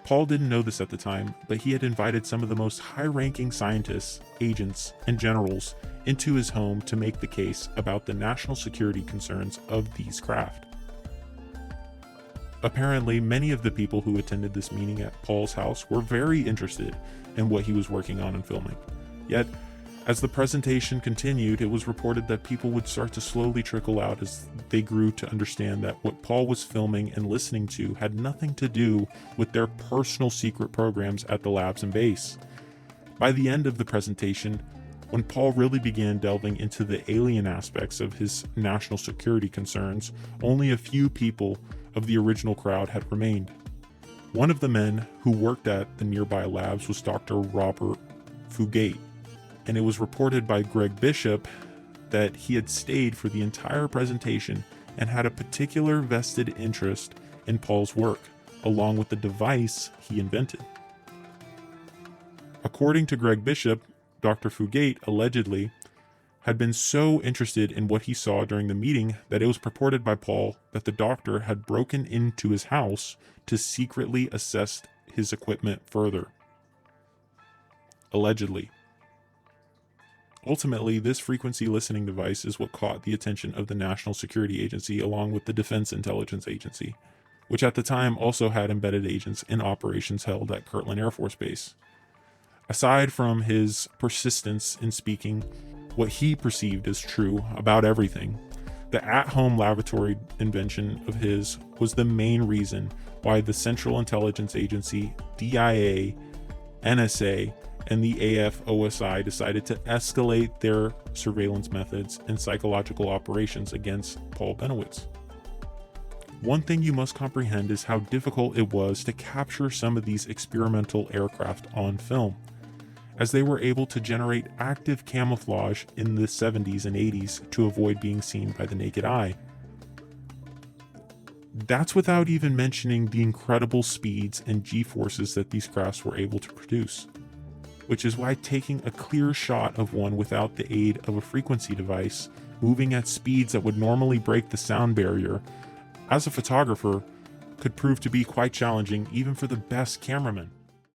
Paul didn't know this at the time, but he had invited some of the most high-ranking scientists, agents, and generals into his home to make the case about the national security concerns of these craft. Apparently, many of the people who attended this meeting at Paul's house were very interested in what he was working on and filming. Yet, as the presentation continued, it was reported that people would start to slowly trickle out as they grew to understand that what Paul was filming and listening to had nothing to do with their personal secret programs at the labs and base. By the end of the presentation, when Paul really began delving into the alien aspects of his national security concerns, only a few people of the original crowd had remained. One of the men who worked at the nearby labs was Dr. Robert Fugate, and it was reported by Greg Bishop that he had stayed for the entire presentation and had a particular vested interest in Paul's work, along with the device he invented. According to Greg Bishop, Dr. Fugate allegedly had been so interested in what he saw during the meeting that it was purported by Paul that the doctor had broken into his house to secretly assess his equipment further. Allegedly. Ultimately, this frequency listening device is what caught the attention of the National Security Agency along with the Defense Intelligence Agency, which at the time also had embedded agents in operations held at Kirtland Air Force Base. Aside from his persistence in speaking what he perceived as true about everything, the at-home laboratory invention of his was the main reason why the Central Intelligence Agency, DIA, NSA, and the AFOSI decided to escalate their surveillance methods and psychological operations against Paul Bennewitz. One thing you must comprehend is how difficult it was to capture some of these experimental aircraft on film, as they were able to generate active camouflage in the 70s and 80s to avoid being seen by the naked eye. That's without even mentioning the incredible speeds and G-forces that these crafts were able to produce, which is why taking a clear shot of one without the aid of a frequency device, moving at speeds that would normally break the sound barrier, as a photographer, could prove to be quite challenging even for the best cameraman.